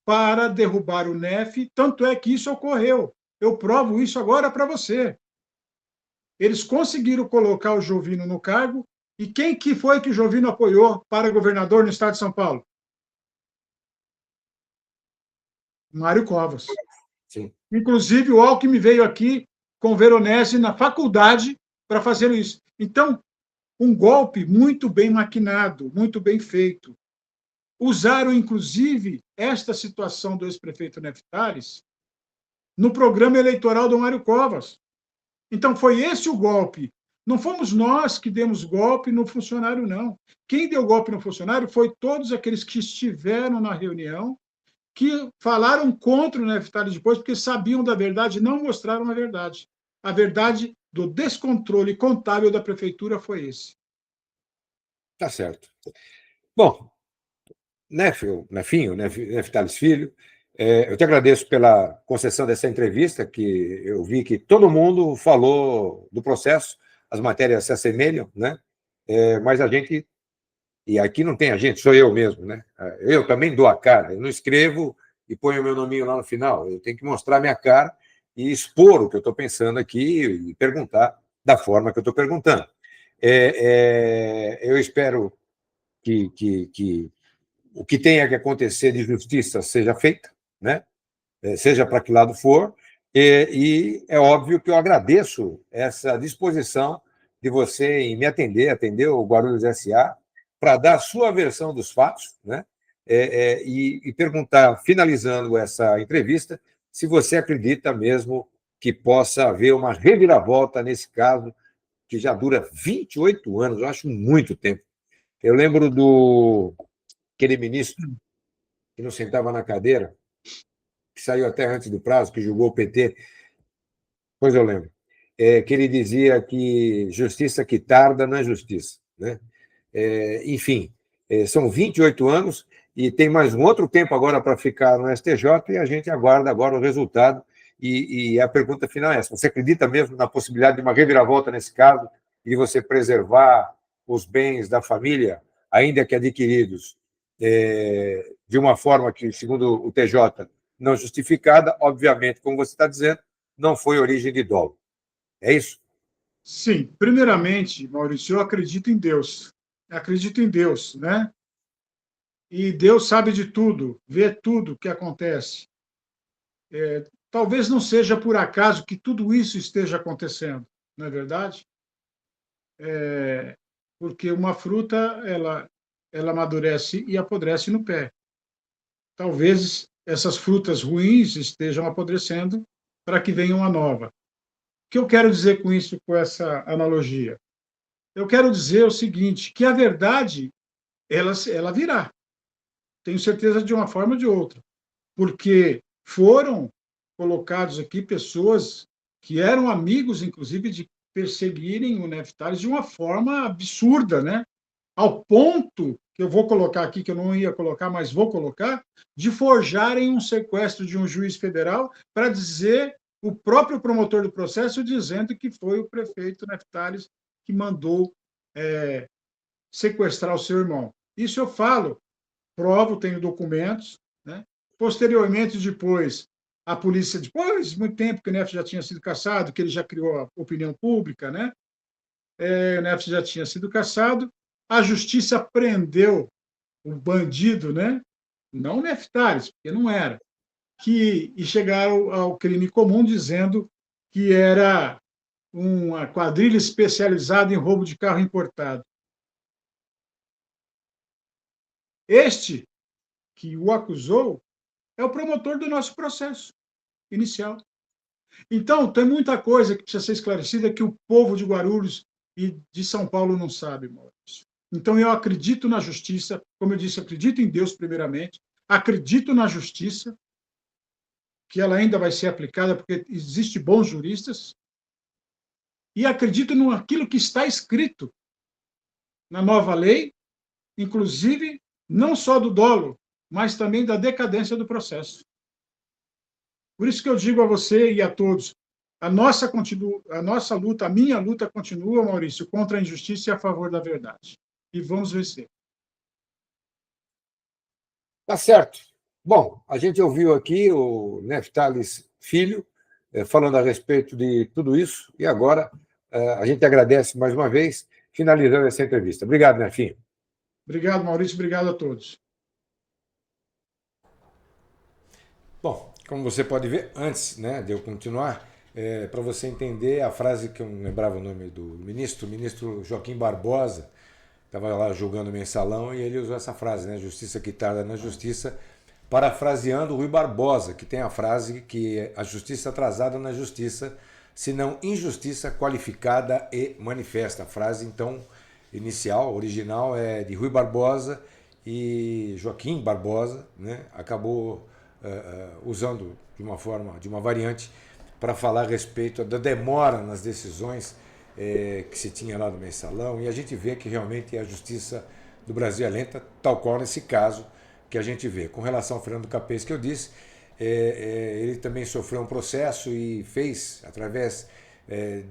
para derrubar o NEF, tanto é que isso ocorreu. Eu provo isso agora para você. Eles conseguiram colocar o Jovino no cargo, e quem que foi que o Jovino apoiou para governador no estado de São Paulo? Mário Covas. Sim. Inclusive, o Alckmin veio aqui com o Veronese na faculdade para fazer isso. Então, um golpe muito bem maquinado, muito bem feito. Usaram, inclusive, esta situação do ex-prefeito Neftalis no programa eleitoral do Mário Covas. Então, foi esse o golpe. Não fomos nós que demos golpe no funcionário, não. Quem deu golpe no funcionário foi todos aqueles que estiveram na reunião, que falaram contra o Neftalis depois, porque sabiam da verdade e não mostraram a verdade. A verdade do descontrole contábil da prefeitura foi esse. Tá certo. Bom, Nefinho, Neftalis Filho, eu te agradeço pela concessão dessa entrevista, que eu vi que todo mundo falou do processo, as matérias se assemelham, né? Mas a gente, e aqui não tem a gente, sou eu mesmo, né? Eu também dou a cara, eu não escrevo e ponho o meu nominho lá no final, eu tenho que mostrar a minha cara e expor o que eu estou pensando aqui e perguntar da forma que eu estou perguntando. Eu espero que o que tenha que acontecer de justiça seja feita, né? Seja para que lado for, e é óbvio que eu agradeço essa disposição de você em me atender o Guarulhos S.A., para dar a sua versão dos fatos, né? E perguntar, finalizando essa entrevista, se você acredita mesmo que possa haver uma reviravolta nesse caso, que já dura 28 anos, eu acho muito tempo. Eu lembro do aquele ministro que não sentava na cadeira, que saiu até antes do prazo, que julgou o PT, pois eu lembro, que ele dizia que justiça que tarda não é justiça, né? Enfim, são 28 anos e tem mais um outro tempo agora para ficar no STJ e a gente aguarda agora o resultado. E a pergunta final é essa: você acredita mesmo na possibilidade de uma reviravolta nesse caso e de você preservar os bens da família, ainda que adquiridos, de uma forma que, segundo o TJ, não justificada, obviamente, como você está dizendo, não foi origem de dolo. É isso? Sim, primeiramente, Maurício, eu acredito em Deus. Acredito em Deus, né? E Deus sabe de tudo, vê tudo o que acontece. Talvez não seja por acaso que tudo isso esteja acontecendo, não é verdade? Porque uma fruta, ela amadurece e apodrece no pé. Talvez essas frutas ruins estejam apodrecendo para que venha uma nova. O que eu quero dizer com isso, com essa analogia? Eu quero dizer o seguinte, que a verdade, ela virá. Tenho certeza de uma forma ou de outra. Porque foram colocados aqui pessoas que eram amigos, inclusive, de perseguirem o Neftalis de uma forma absurda, né? Ao ponto, que eu vou colocar aqui, que eu não ia colocar, mas vou colocar, de forjarem um sequestro de um juiz federal para dizer, o próprio promotor do processo dizendo que foi o prefeito Neftalis que mandou sequestrar o seu irmão. Isso eu falo, provo, tenho documentos, né? Posteriormente, depois, a polícia, depois de muito tempo que o Neff já tinha sido cassado, que ele já criou a opinião pública, né? O Neff já tinha sido cassado, a justiça prendeu o bandido, né? Não o Neftalis, porque não era, e chegaram ao crime comum dizendo que era uma quadrilha especializada em roubo de carro importado. Este que o acusou é o promotor do nosso processo inicial. Então, tem muita coisa que precisa ser esclarecida, que o povo de Guarulhos e de São Paulo não sabe, Maurício. Então, eu acredito na justiça, como eu disse, acredito em Deus primeiramente, acredito na justiça, que ela ainda vai ser aplicada, porque existem bons juristas, e acredito naquilo que está escrito na nova lei, inclusive não só do dolo, mas também da decadência do processo. Por isso que eu digo a você e a todos, a nossa luta, a minha luta continua, Maurício, contra a injustiça e a favor da verdade. E vamos vencer. Tá certo. Bom, a gente ouviu aqui o Neftalis Filho falando a respeito de tudo isso, e agora a gente agradece mais uma vez, finalizando essa entrevista. Obrigado, Nefim. Obrigado, Maurício, obrigado a todos. Bom, como você pode ver, antes, né, de eu continuar, para você entender a frase que eu não lembrava o nome do ministro, o ministro Joaquim Barbosa, estava lá julgando o mensalão e ele usou essa frase, né, justiça que tarda na justiça, parafraseando o Rui Barbosa, que tem a frase que a justiça atrasada na justiça, senão injustiça qualificada e manifesta. A frase, então, inicial, original, é de Rui Barbosa e Joaquim Barbosa, né, acabou usando de uma forma, de uma variante, para falar a respeito da demora nas decisões que se tinha lá no mensalão, e a gente vê que realmente a justiça do Brasil é lenta, tal qual nesse caso que a gente vê. Com relação ao Fernando Capês, que eu disse, ele também sofreu um processo e fez, através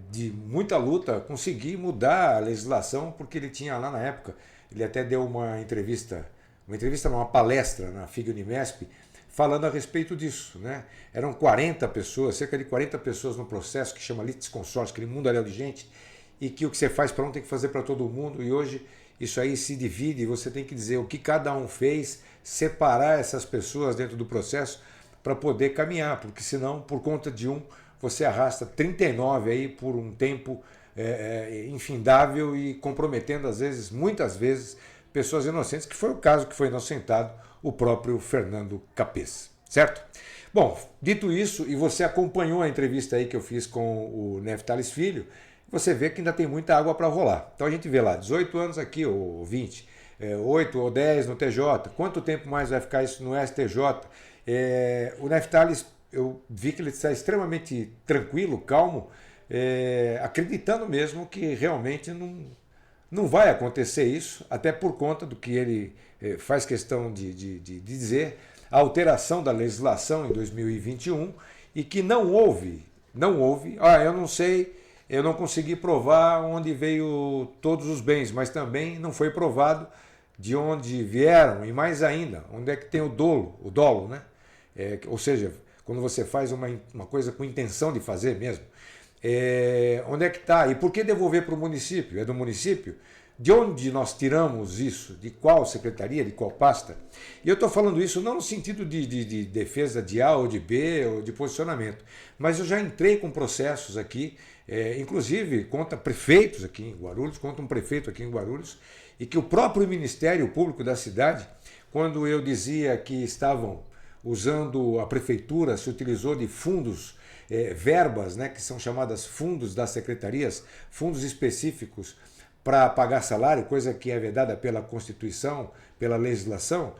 de muita luta, conseguir mudar a legislação, porque ele tinha lá na época, ele até deu uma entrevista não, uma palestra na FIG Unimesp, falando a respeito disso, né? Eram 40 pessoas, cerca de 40 pessoas no processo, que chama litisconsórcio, aquele mundaréu de gente, e que o que você faz para um tem que fazer para todo mundo, e hoje isso aí se divide, e você tem que dizer o que cada um fez, separar essas pessoas dentro do processo para poder caminhar, porque senão, por conta de um, você arrasta 39 aí por um tempo infindável e comprometendo, às vezes, muitas vezes, pessoas inocentes, que foi o caso que foi inocentado o próprio Fernando Capês, certo? Bom, dito isso, e você acompanhou a entrevista aí que eu fiz com o Neftalis Filho, você vê que ainda tem muita água para rolar. Então a gente vê lá, 18 anos aqui, ou 20, 8 ou 10 no TJ, quanto tempo mais vai ficar isso no STJ? O Neftalis, eu vi que ele está extremamente tranquilo, calmo, acreditando mesmo que realmente não vai acontecer isso, até por conta do que ele faz questão de dizer, a alteração da legislação em 2021 e que não houve, eu não sei, eu não consegui provar onde veio todos os bens, mas também não foi provado de onde vieram e mais ainda, onde é que tem o dolo, né? Ou seja, quando você faz uma coisa com intenção de fazer mesmo, onde é que está? E por que devolver para o município? É do município? De onde nós tiramos isso? De qual secretaria? De qual pasta? E eu estou falando isso não no sentido de defesa de A ou de B ou de posicionamento, mas eu já entrei com processos aqui, inclusive contra prefeitos aqui em Guarulhos, contra um prefeito aqui em Guarulhos, e que o próprio Ministério Público da cidade, quando eu dizia que estavam usando a prefeitura, se utilizou de fundos, verbas, né, que são chamadas fundos das secretarias, fundos específicos para pagar salário, coisa que é vedada pela Constituição, pela legislação,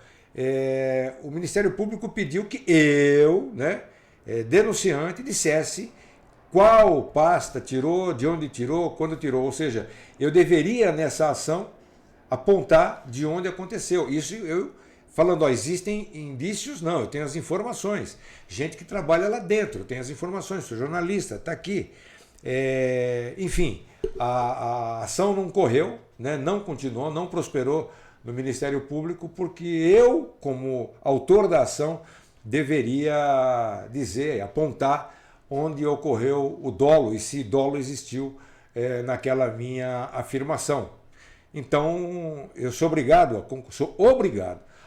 o Ministério Público pediu que eu, né, denunciante, dissesse qual pasta tirou, de onde tirou, quando tirou. Ou seja, eu deveria, nessa ação, apontar de onde aconteceu. Isso eu falando, existem indícios, não, eu tenho as informações. Gente que trabalha lá dentro, eu tenho as informações, sou jornalista, está aqui. Enfim, a ação não correu, né, não continuou, não prosperou no Ministério Público, porque eu, como autor da ação, deveria dizer, apontar onde ocorreu o dolo e se dolo existiu naquela minha afirmação. Então, eu sou obrigado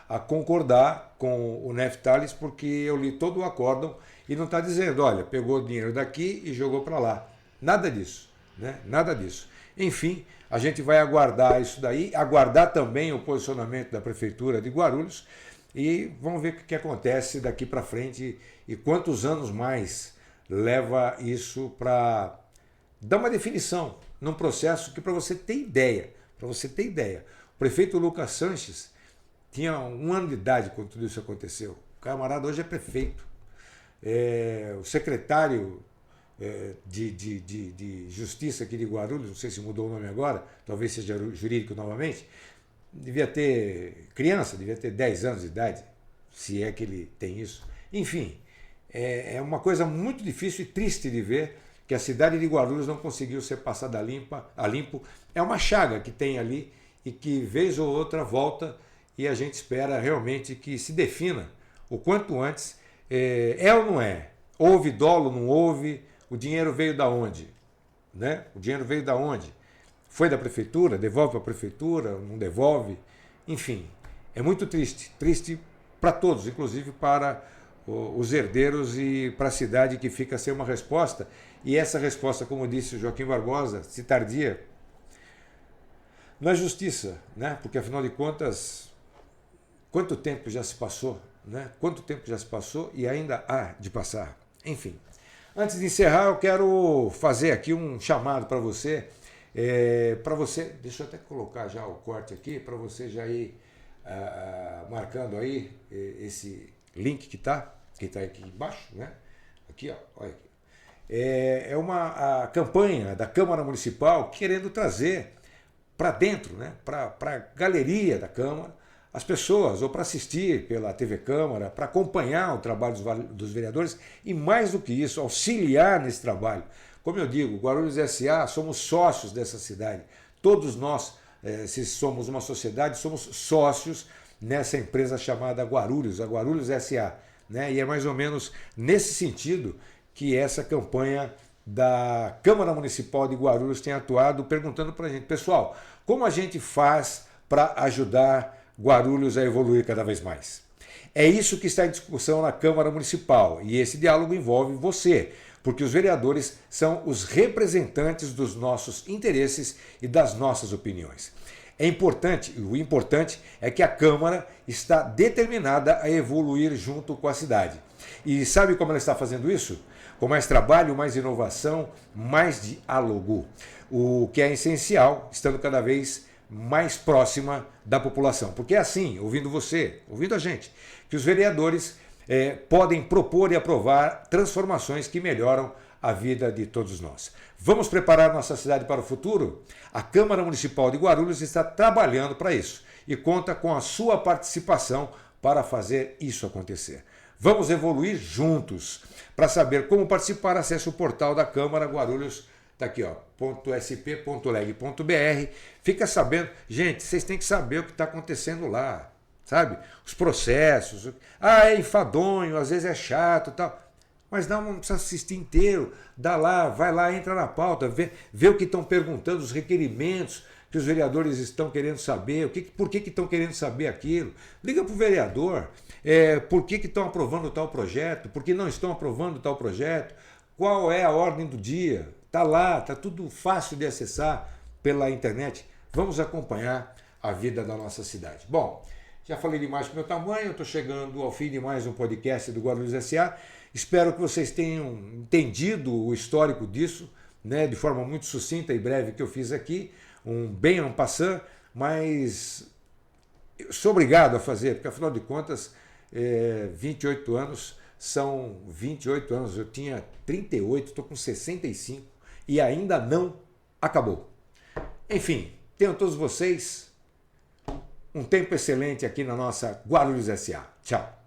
a concordar com o Neftalis, porque eu li todo o acórdão e não está dizendo, olha, pegou dinheiro daqui e jogou para lá. Nada disso, né? Nada disso. Enfim, a gente vai aguardar isso daí, aguardar também o posicionamento da Prefeitura de Guarulhos e vamos ver o que acontece daqui para frente e quantos anos mais leva isso para dá uma definição num processo que, para você ter ideia, o prefeito Lucas Sanches tinha 1 ano de idade quando tudo isso aconteceu. O camarada hoje é prefeito. O secretário de Justiça aqui de Guarulhos, não sei se mudou o nome agora, talvez seja jurídico novamente, devia ter criança, devia ter 10 anos de idade, se é que ele tem isso. Enfim, é uma coisa muito difícil e triste de ver que a cidade de Guarulhos não conseguiu ser passada a limpo. É uma chaga que tem ali e que, vez ou outra, volta, e a gente espera realmente que se defina o quanto antes. É ou não é? Houve dolo, não houve? O dinheiro veio da onde? Né? O dinheiro veio da onde? Foi da prefeitura? Devolve para a prefeitura? Não devolve? Enfim, é muito triste. Triste para todos, inclusive para os herdeiros e para a cidade, que fica sem uma resposta. E essa resposta, como disse o Joaquim Barbosa, se tardia, na justiça, né? Porque afinal de contas, quanto tempo já se passou? Né? Quanto tempo já se passou e ainda há de passar. Enfim, antes de encerrar, eu quero fazer aqui um chamado para você. Deixa eu até colocar já o corte aqui, para você já ir marcando aí esse link que está aqui embaixo, né? Aqui, ó, olha aqui. É a campanha da Câmara Municipal querendo trazer para dentro, né? Para a galeria da Câmara, as pessoas, ou para assistir pela TV Câmara, para acompanhar o trabalho dos vereadores e, mais do que isso, auxiliar nesse trabalho. Como eu digo, Guarulhos S.A. somos sócios dessa cidade. Todos nós, se somos uma sociedade, somos sócios nessa empresa chamada Guarulhos, a Guarulhos S.A. Né? E é mais ou menos nesse sentido que essa campanha da Câmara Municipal de Guarulhos tem atuado, perguntando para a gente, pessoal, como a gente faz para ajudar Guarulhos a evoluir cada vez mais? É isso que está em discussão na Câmara Municipal, e esse diálogo envolve você, porque os vereadores são os representantes dos nossos interesses e das nossas opiniões. O importante é que a Câmara está determinada a evoluir junto com a cidade. E sabe como ela está fazendo isso? Com mais trabalho, mais inovação, mais diálogo. O que é essencial, estando cada vez mais próxima da população. Porque é assim, ouvindo você, ouvindo a gente, que os vereadores podem propor e aprovar transformações que melhoram a vida de todos nós. Vamos preparar nossa cidade para o futuro? A Câmara Municipal de Guarulhos está trabalhando para isso e conta com a sua participação para fazer isso acontecer. Vamos evoluir juntos. Para saber como participar, acesse o portal da Câmara Guarulhos, está aqui, ó, .sp.leg.br. Fica sabendo. Gente, vocês têm que saber o que está acontecendo lá, sabe? Os processos. É enfadonho, às vezes é chato e tal. Mas não precisa assistir inteiro. Dá lá, vai lá, entra na pauta, vê o que estão perguntando, os requerimentos que os vereadores estão querendo saber, por que estão querendo saber aquilo. Liga para o vereador, por que estão aprovando tal projeto, por que não estão aprovando tal projeto, qual é a ordem do dia. Está lá, está tudo fácil de acessar pela internet. Vamos acompanhar a vida da nossa cidade. Bom, já falei demais para o meu tamanho, estou chegando ao fim de mais um podcast do Guarulhos S.A. Espero que vocês tenham entendido o histórico disso, né, de forma muito sucinta e breve que eu fiz aqui, um bem en passant, mas eu sou obrigado a fazer, porque afinal de contas, 28 anos são 28 anos, eu tinha 38, estou com 65 e ainda não acabou. Enfim, tenham todos vocês um tempo excelente aqui na nossa Guarulhos S.A. Tchau!